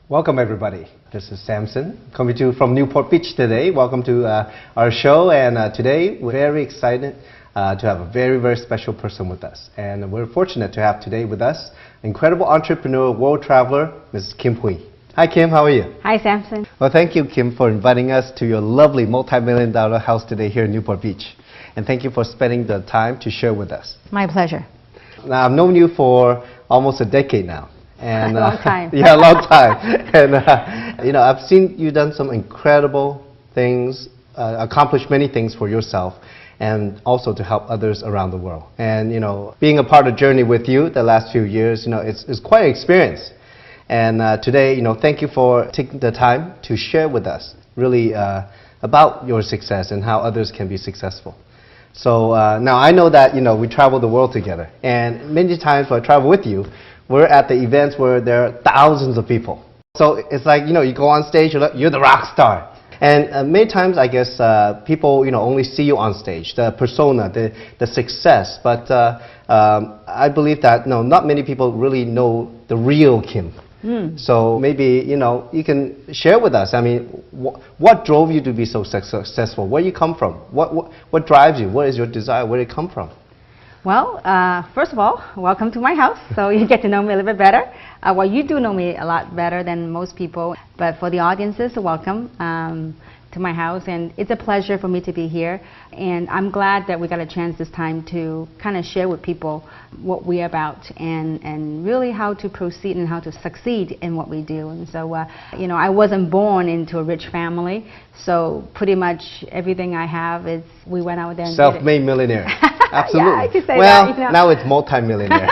Welcome everybody. This is Samson coming to you from Newport Beach today. Welcome to our show, and today we're very excited to have a very special person with us. And we're fortunate to have today with us incredible entrepreneur, world traveler, Mrs. Kim Hui. Hi Kim, how are you? Hi Samson. Well, thank you Kim for inviting us to your lovely multi-million-dollar house today here in Newport Beach. And thank you for spending the time to share with us. My pleasure. Now I've known you for almost a decade now. And, a long time. Yeah, a long time. And you know, I've seen you done some incredible things, accomplished many things for yourself, and also to help others around the world. And you know, being a part of the journey with you the last few years, you know, it's quite an experience. And today, you know, thank you for taking the time to share with us really about your success and how others can be successful. So now I know that, you know, we travel the world together, and many times when I travel with you, we're at the events where there are thousands of people. So it's like, you know, you go on stage, you're the rock star. And many times, I guess, people, you know, only see you on stage, the persona, the success. But I believe that, no, not many people really know the real Kim. So maybe, you know, you can share with us, I mean, what drove you to be so successful? Where you come from? What drives you? What is your desire? Where did it come from? Well, first of all, welcome to my house, so you get to know me a little bit better. Well, you do know me a lot better than most people, but for the audiences, welcome to my house, and it's a pleasure for me to be here, and I'm glad that we got a chance this time to kind of share with people what we're about and really how to proceed and how to succeed in what we do. And so, you know, I wasn't born into a rich family, so pretty much everything I have is we went out there and self-made millionaire. Absolutely. Yeah, I could say well, that, you know. Now it's multi-millionaire.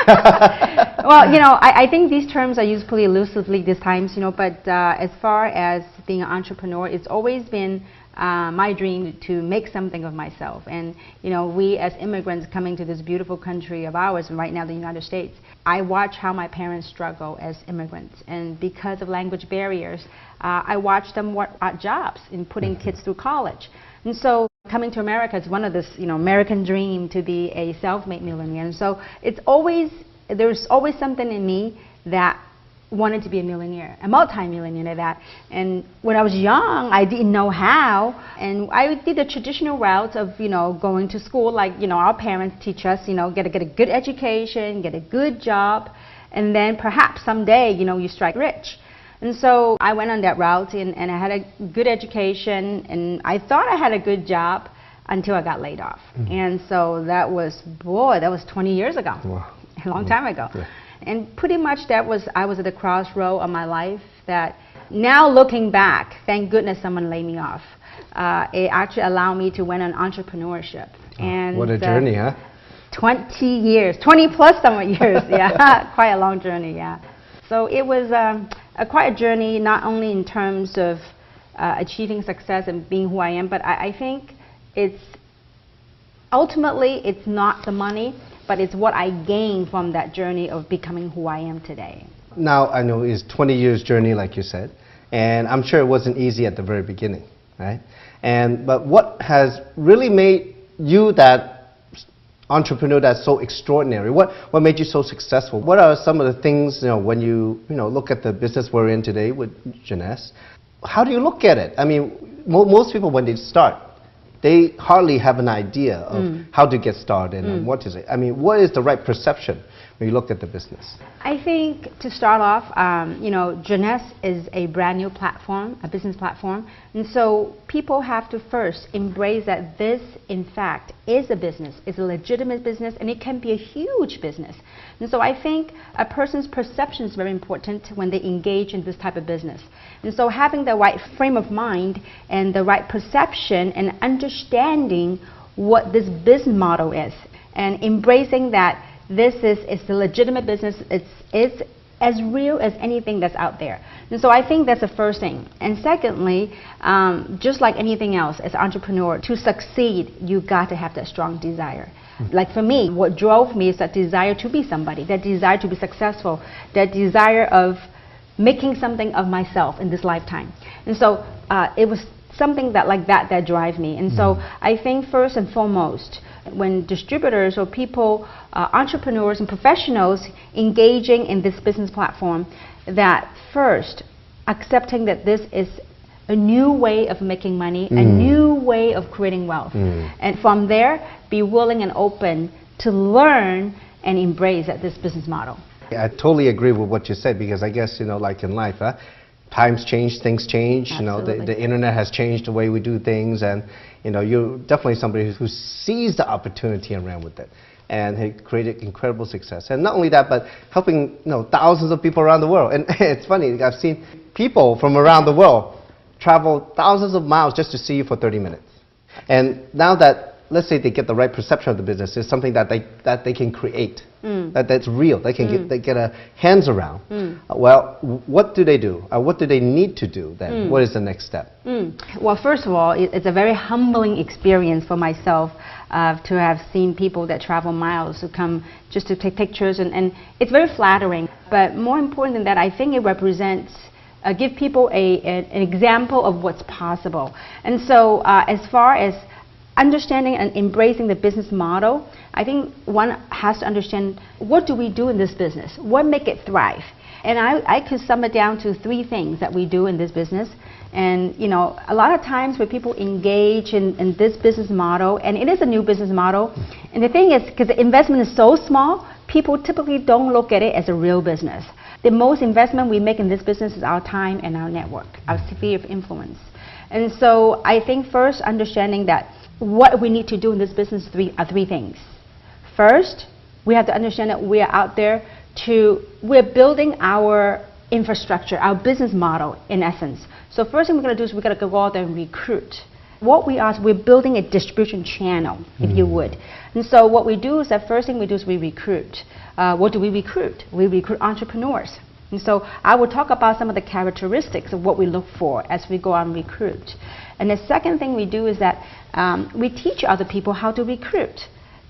Well, you know, I think these terms are used pretty elusively these times, you know, but as far as being an entrepreneur, it's always been my dream to make something of myself. And, you know, we as immigrants coming to this beautiful country of ours, and right now the United States, I watch how my parents struggle as immigrants. And because of language barriers, I watch them work odd jobs in putting kids through college. And so coming to America is one of this, you know, American dream to be a self-made millionaire. And so it's always, there's always something in me that wanted to be a millionaire, a multi-millionaire that. And when I was young, I didn't know how. And I did the traditional route of, you know, going to school like, you know, our parents teach us, you know, get a good education, get a good job, and then perhaps someday, you know, you strike rich. And so I went on that route, and I had a good education, and I thought I had a good job until I got laid off. And so that was 20 years ago. Wow. A long time ago. Yeah. And pretty much I was at the crossroad of my life that now looking back, thank goodness someone laid me off. It actually allowed me to went on entrepreneurship. And what a journey, huh? 20 years, 20 plus some years, yeah, quite a long journey, yeah. So it was quite a journey, not only in terms of achieving success and being who I am, but I think ultimately it's not the money, but it's what I gained from that journey of becoming who I am today. Now I know it's 20 years journey, like you said, and I'm sure it wasn't easy at the very beginning, right? But what has really made you that entrepreneur that's so extraordinary? What made you so successful? What are some of the things, you know, when you look at the business we're in today with Jeunesse? How do you look at it? I mean, most people when they start, they hardly have an idea of how to get started and what is it. I mean, what is the right perception when you look at the business? I think to start off, you know, Jeunesse is a brand new platform, a business platform, and so people have to first embrace that this, in fact, is a business, it's a legitimate business, and it can be a huge business. And so I think a person's perception is very important when they engage in this type of business. And so having the right frame of mind and the right perception and understanding what this business model is, and embracing that this is a legitimate business, it's as real as anything that's out there. And so I think that's the first thing. And secondly, just like anything else, as an entrepreneur, to succeed, you got to have that strong desire. Like for me, what drove me is that desire to be somebody, that desire to be successful, that desire of making something of myself in this lifetime. And so it was something that drives me. And so I think first and foremost, when distributors or people, entrepreneurs and professionals engaging in this business platform, that first accepting that this is a new way of making money, a new way of creating wealth. And from there, be willing and open to learn and embrace this business model. I totally agree with what you said, because I guess, like in life, times change, things change. Absolutely. The internet has changed the way we do things, and you're definitely somebody who sees the opportunity and ran with it, and had created incredible success. And not only that, but helping thousands of people around the world. And it's funny, I've seen people from around the world travel thousands of miles just to see you for 30 minutes. And now that, let's say they get the right perception of the business, it's something that they can create, that's real, they can get a hands around. Well, what do they do? What do they need to do then? What is the next step? Well, first of all, it's a very humbling experience for myself to have seen people that travel miles to come just to take pictures, and it's very flattering. But more important than that, I think it represents give people an example of what's possible. And so as far as understanding and embracing the business model, I think one has to understand, what do we do in this business? What make it thrive? And I could sum it down to 3 things that we do in this business. And a lot of times when people engage in this business model, and it is a new business model, and the thing is, because the investment is so small, people typically don't look at it as a real business. The most investment we make in this business is our time and our network, our sphere of influence. And so I think first understanding that what we need to do in this business are 3 things. First, we have to understand that we are out there we're building our infrastructure, our business model in essence. So first thing we're going to do is we're going to go out there and recruit. What we are is we're building a distribution channel, if you would. And so what we do is that first thing we do is we recruit. What do we recruit? We recruit entrepreneurs. And so I will talk about some of the characteristics of what we look for as we go out and recruit. And the second thing we do is that we teach other people how to recruit,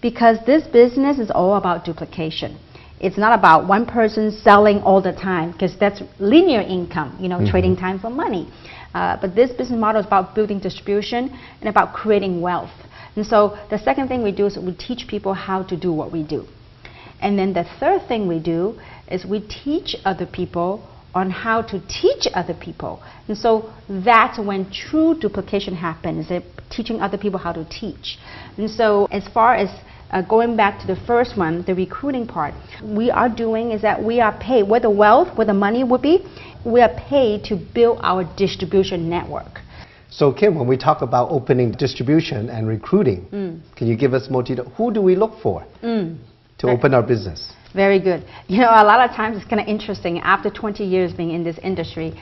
because this business is all about duplication. It's not about one person selling all the time, because that's linear income, trading time for money. But this business model is about building distribution and about creating wealth. And so the second thing we do is we teach people how to do what we do. And then the third thing we do is we teach other people on how to teach other people. And so that's when true duplication happens, teaching other people how to teach. And so as far as going back to the first one, the recruiting part, we are doing is that we are paid, where the wealth, where the money would be, we are paid to build our distribution network. So Kim, when we talk about opening distribution and recruiting, can you give us more detail? Who do we look for to open our business? Very good. A lot of times it's kind of interesting. After 20 years being in this industry,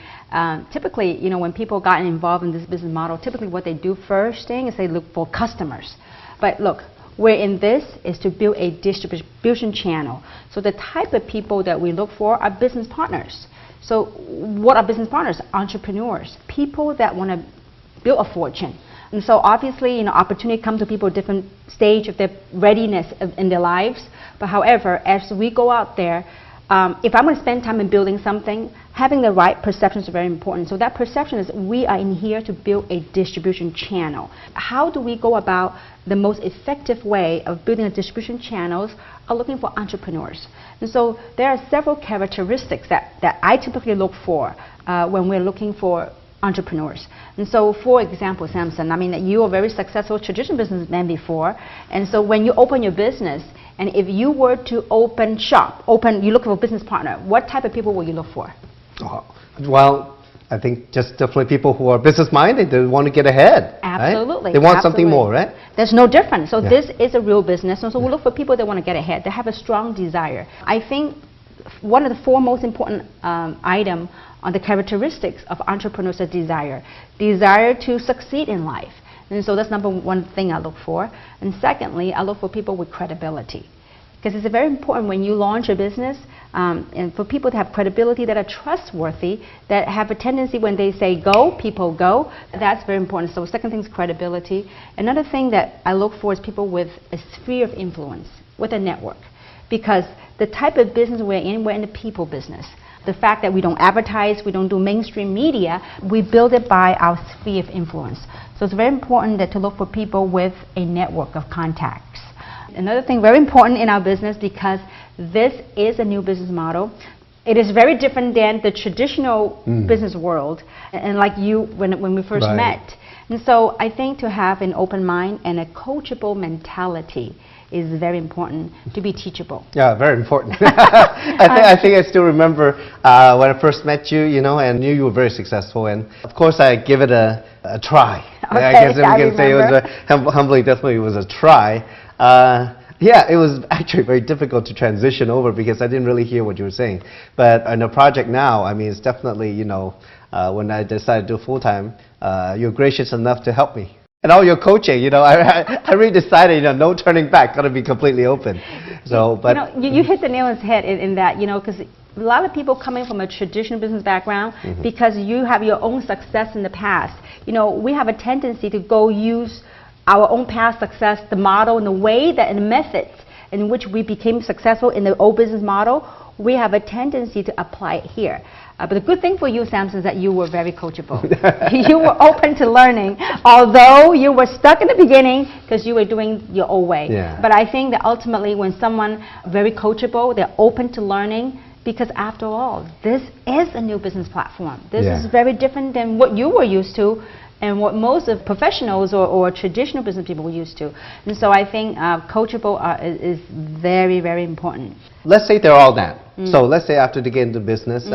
typically, when people got involved in this business model, typically what they do first thing is they look for customers. But look, we're in this is to build a distribution channel. So the type of people that we look for are business partners. So what are business partners? Entrepreneurs, people that want to build a fortune. And so obviously, opportunity comes to people at different stage of their readiness in their lives. But however, as we go out there, if I'm going to spend time in building something, having the right perception is very important. So that perception is we are in here to build a distribution channel. How do we go about the most effective way of building a distribution channels are looking for entrepreneurs. And so there are several characteristics that I typically look for when we're looking for entrepreneurs. And so, for example, Samson, you were a very successful traditional businessman before, and so when you open your business, and if you were to open shop, you look for a business partner, what type of people will you look for? Well, I think just definitely people who are business-minded, they want to get ahead. Absolutely. Right? They want something more, right? There's no difference. So this is a real business, and so we look for people that want to get ahead, that have a strong desire. I think one of the 4 most important items on the characteristics of entrepreneurs is desire to succeed in life. And so that's number 1 thing I look for. And secondly, I look for people with credibility. Because it's very important when you launch a business, and for people to have credibility, that are trustworthy, that have a tendency when they say go, people go. That's very important. So second thing is credibility. Another thing that I look for is people with a sphere of influence, with a network. Because the type of business we're in the people business. The fact that we don't advertise, we don't do mainstream media, we build it by our sphere of influence. So it's very important to look for people with a network of contacts. Another thing very important in our business, because this is a new business model, It is very different than the traditional business world, and like you when we first met. And so I think to have an open mind and a coachable mentality is very important, to be teachable. Yeah, very important. I think I still remember when I first met you, you know, and knew you were very successful. And of course, I give it a try. Okay, I guess we can say it was humbly, definitely it was a try. Yeah, it was actually very difficult to transition over because I didn't really hear what you were saying. But in a project now, I mean, it's definitely, you know, when I decided to do full-time, you're gracious enough to help me. And all your coaching, you know, I really decided, you know, no turning back, got to be completely open. So, but you know, you hit the nail on the head in that, you know, because a lot of people coming from a traditional business background, because you have your own success in the past, you know, we have a tendency to go use our own past success, the model, and the way that and the methods in which we became successful in the old business model, we have a tendency to apply it here. But the good thing for you, Samson, is that you were very coachable. You were open to learning, although you were stuck in the beginning because you were doing your old way. Yeah. But I think that ultimately when someone very coachable, they're open to learning, because after all, this is a new business platform. This is very different than what you were used to and what most of professionals or traditional business people were used to. And so I think coachable is very, very important. Let's say they're all that. So let's say after they get into business,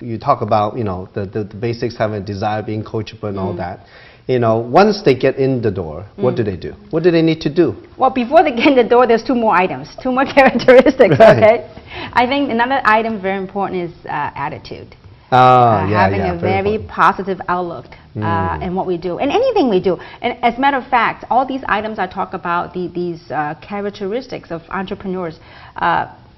you talk about, you know, the basics, having a desire, being coachable and all that. You know, once they get in the door, what do they do? What do they need to do? Well, before they get in the door, there's two more items, two more characteristics, okay? I think another item very important is attitude. Having a very positive outlook in what we do and anything we do. And as a matter of fact, all these items I talk about, these characteristics of entrepreneurs,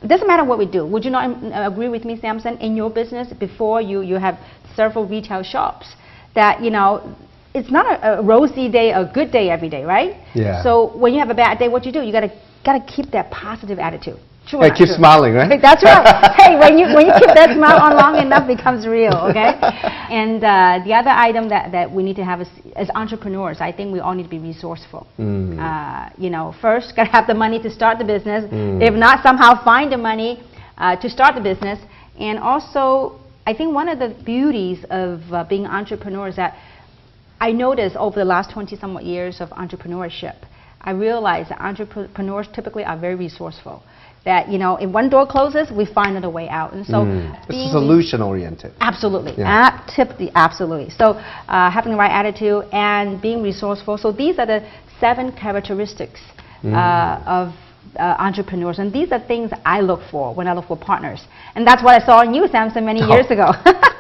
it doesn't matter what we do. Would you not agree with me, Samson, in your business, before you have several retail shops, that, you know, it's not a rosy day, a good day every day, right? Yeah. So when you have a bad day, what you do? You gotta keep that positive attitude. True, hey, keep smiling, right? That's right. Hey, when you keep that smile on long enough, it becomes real, okay? And the other item that we need to have is, as entrepreneurs, I think we all need to be resourceful. You know, first, got to have the money to start the business. If not, somehow find the money to start the business. And also, I think one of the beauties of being an entrepreneur is that I noticed over the last 20-somewhat years of entrepreneurship, I realized that entrepreneurs typically are very resourceful. That, you know, if one door closes, we find another way out. And so it's solution oriented. Absolutely. Absolutely. So having the right attitude and being resourceful. So these are the 7 characteristics of entrepreneurs, and these are things I look for when I look for partners. And that's what I saw in you, Samson, many years ago.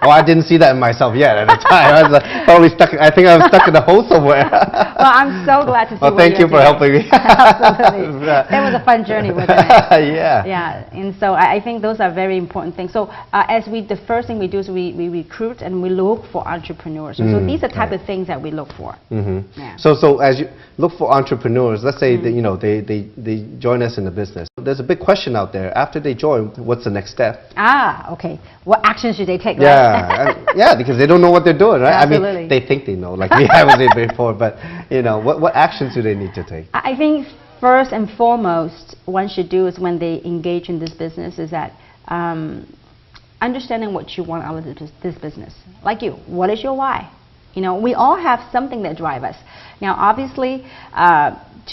Well, I didn't see that in myself yet at the time. I was probably stuck. I think I was stuck in a hole somewhere. Well, I'm so glad to see. Well, thank you for helping me. Absolutely. It was a fun journey, wasn't it? Yeah. Yeah. And so I think those are very important things. So the first thing we do is we recruit and we look for entrepreneurs. And so these are the type of things that we look for. Yeah. So as you look for entrepreneurs, let's say that, you know, they join us in the business. There's a big question out there. After they join, what's the next step? Okay. What action should they take? Yeah. Yeah, because they don't know what they're doing, right? Absolutely. I mean, they think they know, like we haven't did before, but, you know, what actions do they need to take? I think first and foremost, one should do is when they engage in this business is that understanding what you want out of this business. Like you, what is your why? You know, we all have something that drives us. Now, obviously,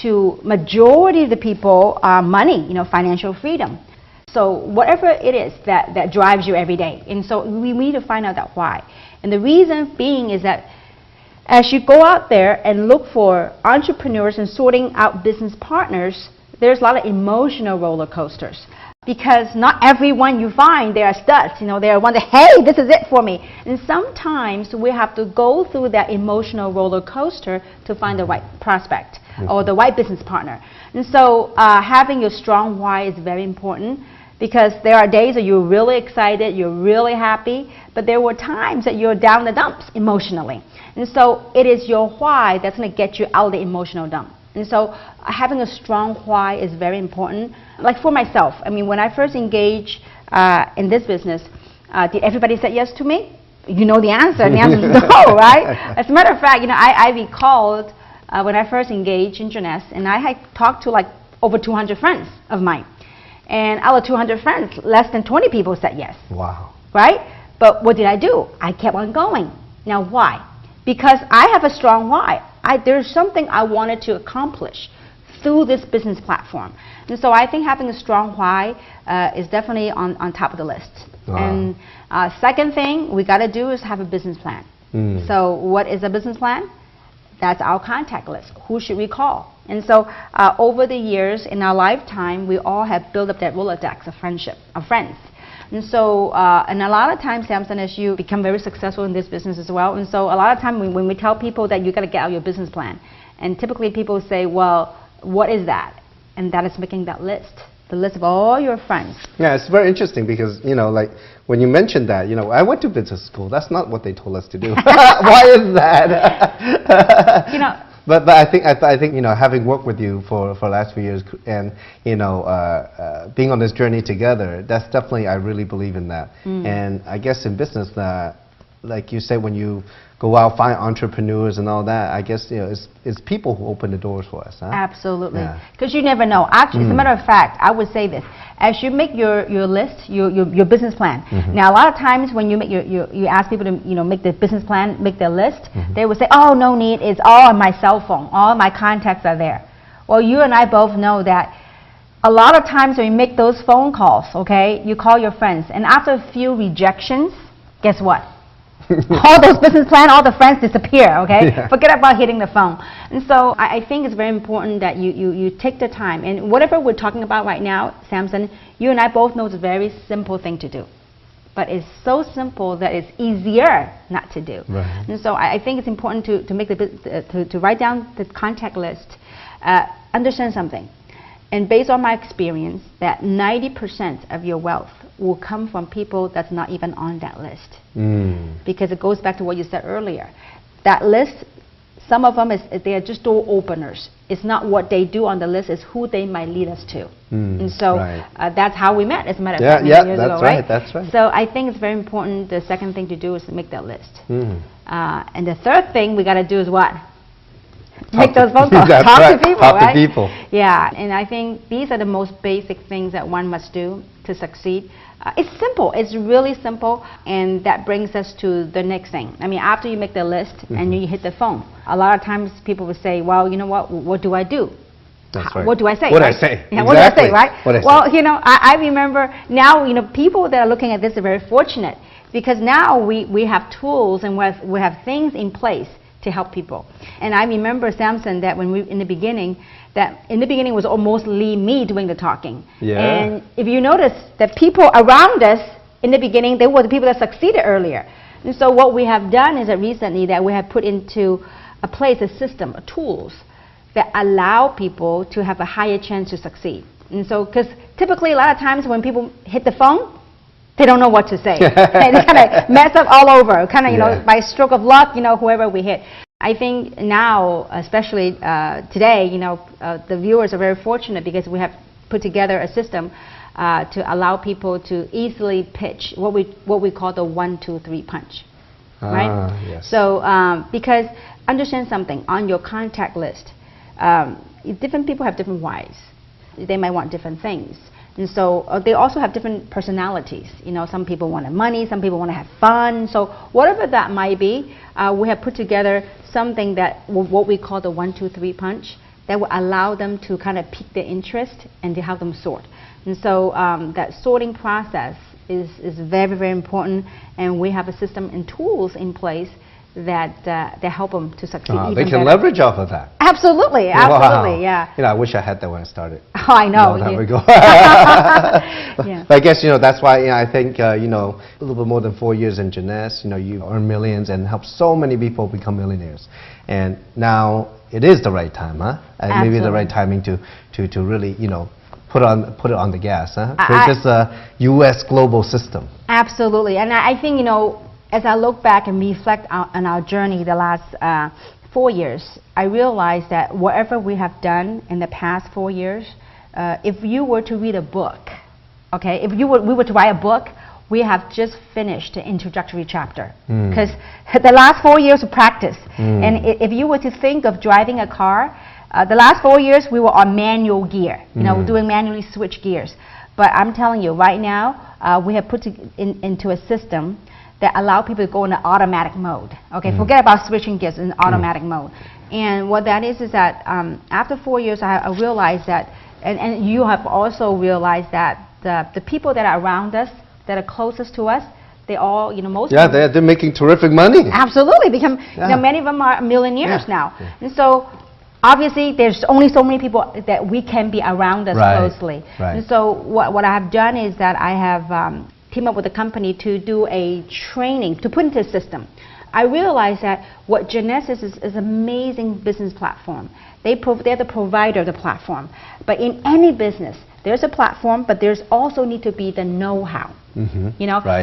to majority of the people, money, you know, financial freedom. So whatever it is that drives you every day. And so we need to find out that why. And the reason being is that as you go out there and look for entrepreneurs and sorting out business partners, there's a lot of emotional roller coasters. Because not everyone you find, they are studs. You know, they are one that, hey, this is it for me. And sometimes we have to go through that emotional roller coaster to find the right prospect or the right business partner. And so having your strong why is very important, because there are days that you're really excited, you're really happy, but there were times that you're down the dumps emotionally. And so it is your why that's going to get you out of the emotional dump. And so having a strong why is very important. Like for myself, I mean, when I first engaged in this business, did everybody say yes to me? You know the answer, and the answer is no, right? As a matter of fact, you know, I recalled when I first engaged in Jeunesse, and I had talked to like over 200 friends of mine. And out of 200 friends, less than 20 people said yes. Wow. Right? But what did I do? I kept on going. Now, why? Because I have a strong why. There's something I wanted to accomplish through this business platform. And so I think having a strong why is definitely on top of the list. Wow. And second thing we got to do is have a business plan. So what is a business plan? That's our contact list. Who should we call? And so over the years, in our lifetime, we all have built up that Rolodex of friendship, of friends. And so, and a lot of times, Samson, as you become very successful in this business as well, and so a lot of time when we tell people that you got to get out your business plan, and typically people say, well, what is that? And that is making that list, the list of all your friends. Yeah, it's very interesting because, you know, like when you mentioned that, you know, I went to business school. That's not what they told us to do. Why is that? You know, But I think you know, having worked with you for the last few years and you know being on this journey together, that's definitely, I really believe in that. And I guess in business that, like you said, when you go out find entrepreneurs and all that, I guess, you know, it's people who open the doors for us. Huh? Absolutely, because you never know. Actually, as a matter of fact, I would say this: as you make your list, your business plan. Now, a lot of times when you make you ask people to, you know, make the business plan, make their list, they would say, "Oh, no need. It's all on my cell phone. All my contacts are there." Well, you and I both know that a lot of times when you make those phone calls, okay, you call your friends, and after a few rejections, guess what? All those business plans, all the friends disappear, okay? Yeah. Forget about hitting the phone. And so I think it's very important that you take the time. And whatever we're talking about right now, Samson, you and I both know it's a very simple thing to do. But it's so simple that it's easier not to do. Right. And so I think it's important to make to write down the contact list, understand something. And based on my experience, that 90% of your wealth will come from people that's not even on that list. Because it goes back to what you said earlier. That list, some of them, they are just door openers. It's not what they do on the list, it's who they might lead us to. And so that's how we met, as a matter of fact, many years ago, right? That's right. So I think it's very important. The second thing to do is to make that list. And the third thing we got to do is what? Make those phone calls. Talk to people, right? Talk to people. Yeah, and I think these are the most basic things that one must do to succeed. It's simple. It's really simple, and that brings us to the next thing. I mean, after you make the list and you hit the phone, a lot of times people will say, well, you know what do I do? That's right. What do I say? What do I say? Yeah, exactly. What do I say, right? Well, you know, I remember now, you know, people that are looking at this are very fortunate because now we have tools and we have things in place to help people. And I remember, Samson, that when in the beginning it was mostly me doing the talking. Yeah. And if you notice that people around us in the beginning, they were the people that succeeded earlier. And so what we have done is that recently that we have put into a place, a system, tools that allow people to have a higher chance to succeed. And so, because typically a lot of times when people hit the phone, they don't know what to say. And they kind of mess up all over, kind of, you know, by stroke of luck, you know, whoever we hit. I think now, especially today, you know, the viewers are very fortunate because we have put together a system to allow people to easily pitch what we call the 1, 2, 3 punch, right? Yes. So because understand something on your contact list, different people have different whys. They might want different things. And so they also have different personalities. You know, some people want money, some people want to have fun. So whatever that might be, we have put together something that what we call the 1, 2, 3 punch that will allow them to kind of pique their interest and to help them sort. And so that sorting process is very, very important. And we have a system and tools in place that help them to succeed even they can better. Leverage off of that. Absolutely, absolutely, yeah. You know, I wish I had that when I started. Oh, I know. There we go. But I guess, you know, that's why, you know, I think, you know, a little bit more than 4 years in Jeunesse, you know, you earn millions and help so many people become millionaires. And now it is the right time, huh? And maybe the right timing to really, you know, put it on the gas, huh? Create this U.S. global system. Absolutely, and I think, you know, as I look back and reflect on our journey the last 4 years, I realized that whatever we have done in the past 4 years, if you were to read a book, okay, if we were to write a book, we have just finished the introductory chapter. Because the last 4 years of practice, and if you were to think of driving a car, the last 4 years we were on manual gear, you know, doing manually switch gears. But I'm telling you, right now, we have put into a system that allow people to go in an automatic mode. Okay, forget about switching gears in automatic mode. And what that is that after 4 years, I realized that, and you have also realized that the people that are around us, that are closest to us, they all, most of them, they're making terrific money. Absolutely, become, many of them are millionaires now. And so, obviously, there's only so many people that we can be around us closely. And so, what I have done is that I have teamed up with a company to do a training, to put into a system. I realized that what Genesis is an amazing business platform. They're the provider of the platform. But in any business, there's a platform, but there's also need to be the know-how.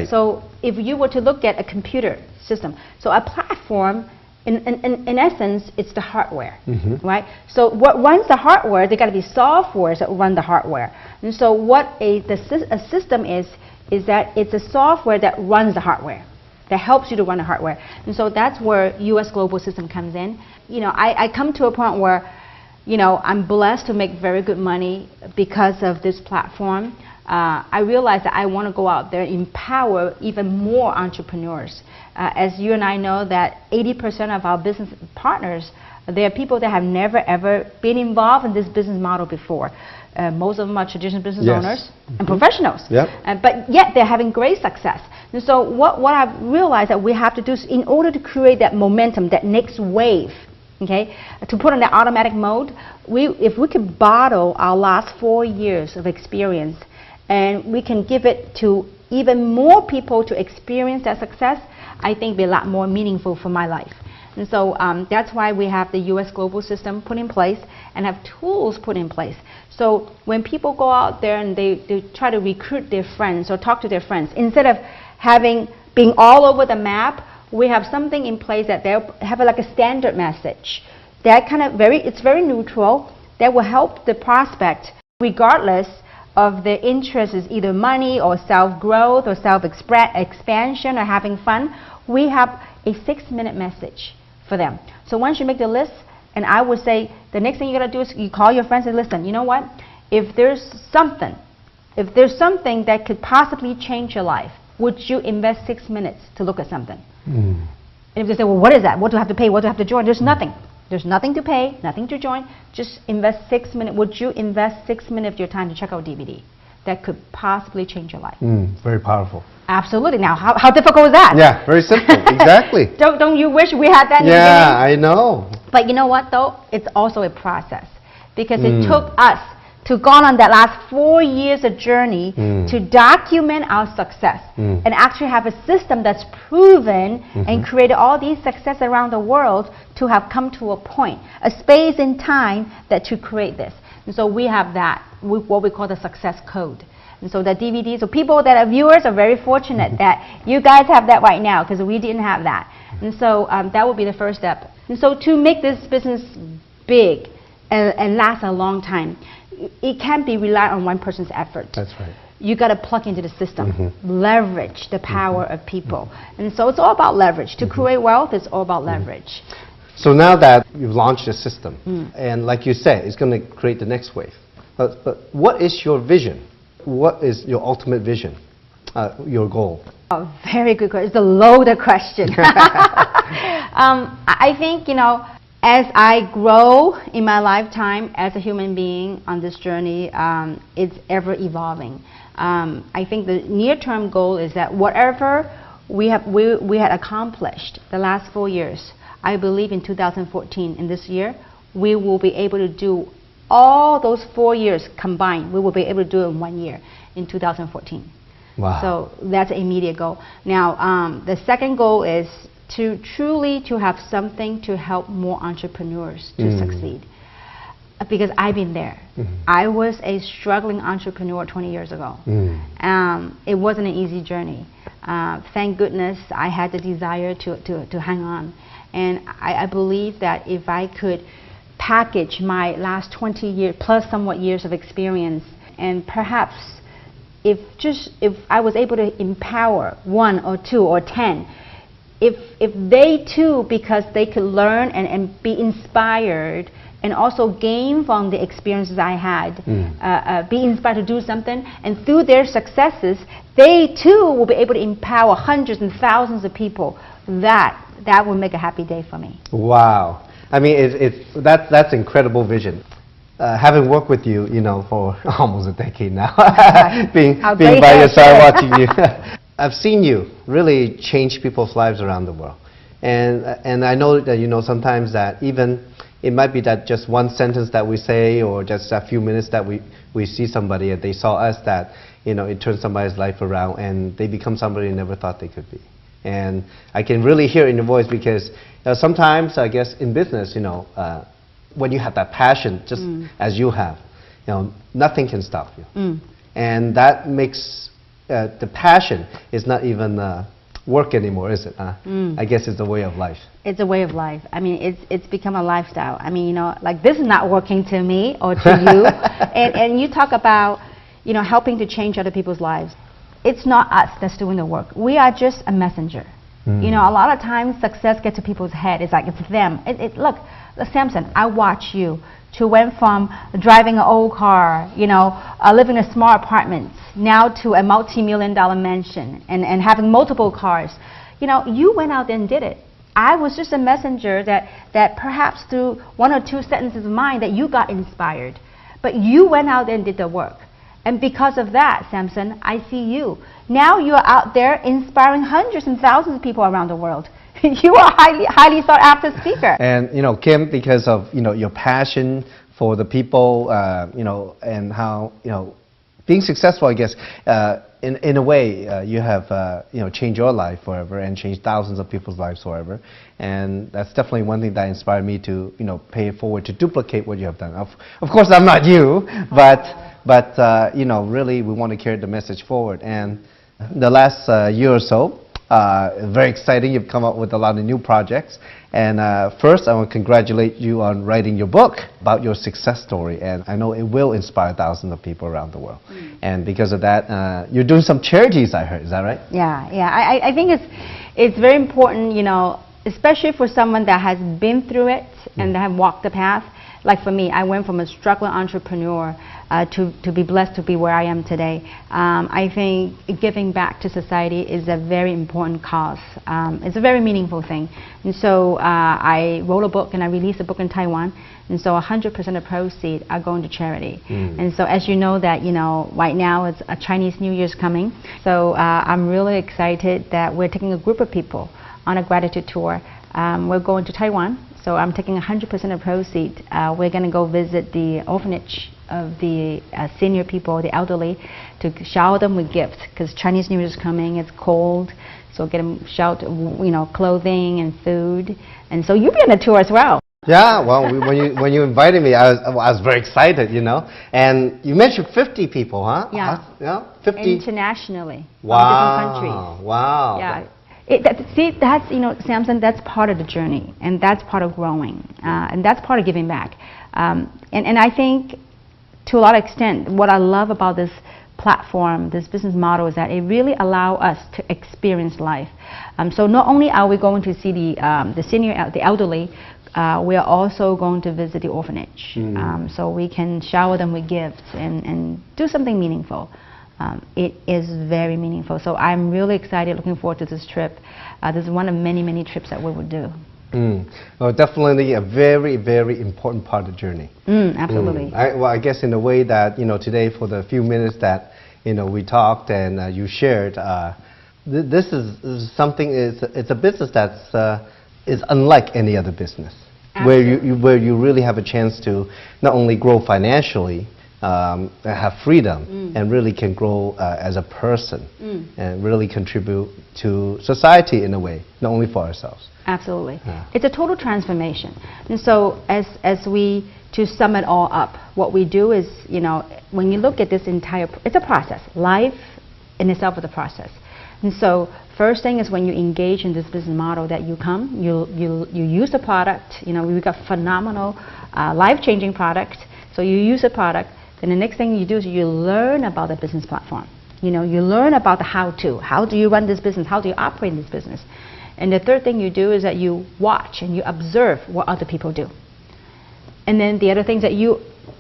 So if you were to look at a computer system, so a platform, in essence, it's the hardware, right? So what runs the hardware, there got to be softwares that run the hardware. And so what a system is that it's a software that runs the hardware, that helps you to run the hardware. And so that's where U.S. Global System comes in. I come to a point where, I'm blessed to make very good money because of this platform. I realized that I want to go out there and empower even more entrepreneurs. As you and I know that 80% of our business partners, they are people that have never ever been involved in this business model before. Most of them are traditional business owners and professionals, but yet they're having great success. And so what I've realized that we have to do is, in order to create that momentum, that next wave, okay, to put on that automatic mode, if we could bottle our last 4 years of experience and we can give it to even more people to experience that success, I think it'll be a lot more meaningful for my life. And so that's why we have the U.S. Global System put in place and have tools put in place. So when people go out there and they try to recruit their friends or talk to their friends, instead of being all over the map, we have something in place that they have like a standard message. That it's very neutral, that will help the prospect regardless of their interest is either money or self-growth or self-expansion or having fun. We have a 6-minute message for them. So once you make the list, and I would say the next thing you got to do is you call your friends and listen, you know what? If there's something that could possibly change your life, would you invest 6 minutes to look at something? And if they say, well, what is that? What do I have to pay? What do I have to join? There's nothing. There's nothing to pay, nothing to join. Just invest 6 minutes. Would you invest 6 minutes of your time to check out DVD that could possibly change your life? Very powerful. Absolutely. Now, how difficult is that? Yeah, very simple. Exactly. Don't you wish we had that in the beginning? Yeah, I know. But you know what, though? It's also a process. Because it took us to go on that last 4 years of journey to document our success and actually have a system that's proven and created all these success around the world to have come to a point, a space in time that to create this. And so we have that, what we call the success code. And so the DVD, so people that are viewers are very fortunate that you guys have that right now, because we didn't have that. And so that would be the first step. And so to make this business big and last a long time, it can't be reliant on one person's effort. That's right. You got to plug into the system, leverage the power of people. And so it's all about leverage. To create wealth, it's all about leverage. So now that you've launched a system, and like you said, it's going to create the next wave. But what is your vision? What is your ultimate vision, your goal? Oh, very good question. It's a loaded question. I think, as I grow in my lifetime as a human being on this journey, it's ever evolving. I think the near-term goal is that whatever we had accomplished the last 4 years, I believe in 2014, in this year, we will be able to do all those 4 years combined. We will be able to do it in 1 year, in 2014. Wow. So that's an immediate goal. Now, the second goal is to truly have something to help more entrepreneurs to succeed. Because I've been there. I was a struggling entrepreneur 20 years ago. It wasn't an easy journey. Thank goodness I had the desire to hang on. And I believe that if I could package my last 20 years plus somewhat years of experience, and perhaps if I was able to empower 1 or 2 or 10, if they too, because they could learn and be inspired and also gain from the experiences I had, be inspired to do something, and through their successes, they too will be able to empower hundreds and thousands of people. That will make a happy day for me. Wow. I mean, that's incredible vision. Having worked with you, for almost a decade now, being by your side watching you, I've seen you really change people's lives around the world. And I know that, sometimes that even it might be that just one sentence that we say or just a few minutes that we see somebody and they saw us that, it turns somebody's life around and they become somebody they never thought they could be. And I can really hear in your voice because sometimes, I guess, in business, when you have that passion, just as you have, nothing can stop you. And that makes the passion is not even work anymore, is it? I guess it's a way of life. It's a way of life. I mean, it's become a lifestyle. I mean, like this is not working to me or to you. And you talk about, helping to change other people's lives. It's not us that's doing the work. We are just a messenger. A lot of times success gets to people's head. It's like it's them. Look, Samson, I watch you to went from driving an old car, living in a small apartment, now to a multi-million-dollar mansion and having multiple cars. You went out there and did it. I was just a messenger that perhaps through one or two sentences of mine that you got inspired. But you went out there and did the work. And because of that, Samson, I see you. Now you're out there inspiring hundreds and thousands of people around the world. You are highly sought after speaker. And Kim, because of your passion for the people, and how being successful, I guess, in a way, you have changed your life forever and changed thousands of people's lives forever. And that's definitely one thing that inspired me to pay it forward to duplicate what you have done. Of course, I'm not you, but really we want to carry the message forward. And the last year or so, very exciting. You've come up with a lot of new projects. And first, I want to congratulate you on writing your book about your success story. And I know it will inspire thousands of people around the world. And because of that, you're doing some charities, I heard. Is that right? Yeah. I think it's very important, especially for someone that has been through it and that have walked the path. Like for me, I went from a struggling entrepreneur to be blessed to be where I am today. I think giving back to society is a very important cause. It's a very meaningful thing. And so I wrote a book and I released a book in Taiwan. And so 100% of proceeds are going to charity. And so as you know that, right now it's a Chinese New Year's coming. So I'm really excited that we're taking a group of people on a gratitude tour. We're going to Taiwan. So I'm taking 100% of proceeds. We're going to go visit the orphanage of the senior people, the elderly, to shower them with gifts because Chinese New Year is coming. It's cold, so get them showered, clothing and food. And so you'll be on the tour as well. Yeah, well, when you invited me, I was very excited, And you mentioned 50 people, huh? Yeah. 50 internationally. Wow. From different countries. Wow. Yeah. That's Samson. That's part of the journey, and that's part of growing, and that's part of giving back. And I think, to a lot of extent, what I love about this platform, this business model, is that it really allows us to experience life. So not only are we going to see the senior, the elderly, we are also going to visit the orphanage, so we can shower them with gifts and do something meaningful. It is very meaningful. So I'm really excited, looking forward to this trip. This is one of many, many trips that we would do. Well, definitely a very, very important part of the journey. Absolutely. I guess in a way that, today for the few minutes that, we talked and you shared, this is something, it's a business that's is unlike any other business. Absolutely. Where you really have a chance to not only grow financially, have freedom and really can grow as a person and really contribute to society in a way, not only for ourselves. Absolutely. Yeah. It's a total transformation. And so as we, to sum it all up, what we do is, when you look at this entire, it's a process. Life in itself is a process. And so first thing is when you engage in this business model that you use the product, we've got phenomenal life-changing product. So you use the product. And the next thing you do is you learn about the business platform. You learn about the how-to. How do you run this business? How do you operate this business? And the third thing you do is that you watch and you observe what other people do. And then the other things that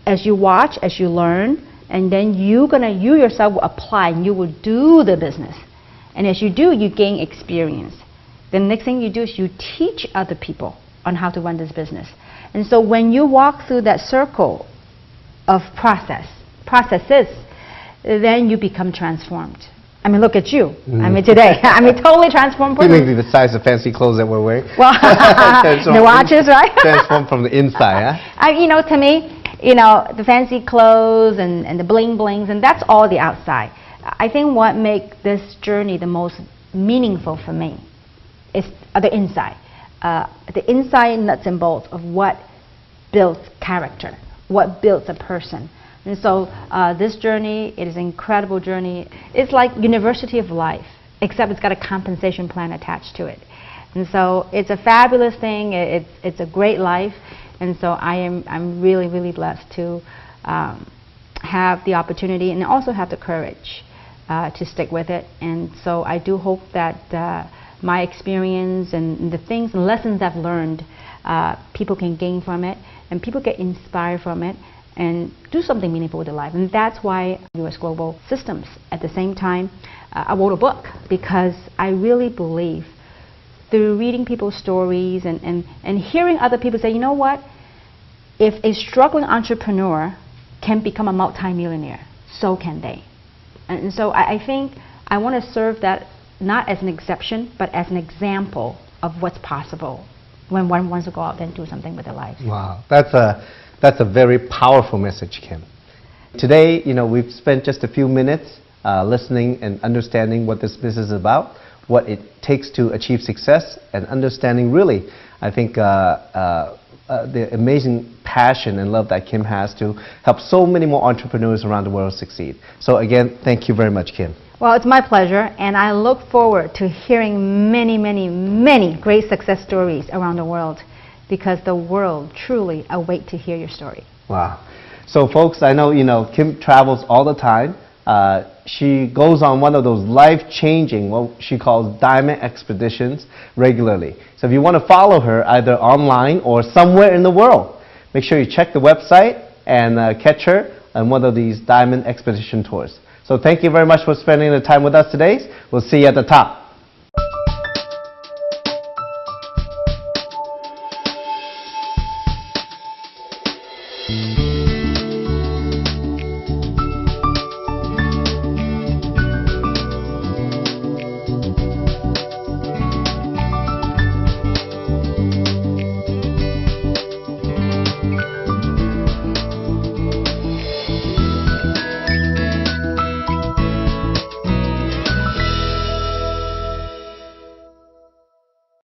as you watch, as you learn, and then you yourself will apply and you will do the business. And as you do, you gain experience. The next thing you do is you teach other people on how to run this business. And so when you walk through that circle of processes, then you become transformed. I mean, look at you. I mean, today. I mean, totally transformed. Maybe the size of fancy clothes that we're wearing. Well, the watches, right? Transformed from the inside, huh? You know, to me, you know, the fancy clothes and the bling blings, and that's all the outside. I think what makes this journey the most meaningful for me is the inside. The inside nuts and bolts of what builds character, what builds a person. And so this journey, it is an incredible journey. It's like University of Life, except it's got a compensation plan attached to it. And so it's a fabulous thing. It's a great life. And so I'm really, really blessed to have the opportunity and also have the courage to stick with it. And so I do hope that my experience and the things and lessons I've learned, people can gain from it, and people get inspired from it, and do something meaningful with their life. And that's why U.S. Global Systems. At the same time, I wrote a book because I really believe through reading people's stories and hearing other people say, you know what, if a struggling entrepreneur can become a multimillionaire, so can they. And so I think I want to serve that not as an exception, but as an example of what's possible when one wants to go out and do something with their life. Wow, that's a very powerful message, Kim. Today, you know, we've spent just a few minutes listening and understanding what this business is about, what it takes to achieve success, and understanding really, I think, the amazing passion and love that Kim has to help so many more entrepreneurs around the world succeed. So again, thank you very much, Kim. Well, it's my pleasure, and I look forward to hearing many, many, many great success stories around the world, because the world truly awaits to hear your story. Wow. So folks, I know, you know, Kim travels all the time. She goes on one of those life-changing, what she calls diamond expeditions regularly. So if you want to follow her either online or somewhere in the world, make sure you check the website and catch her on one of these diamond expedition tours. So thank you very much for spending the time with us today. We'll see you at the top.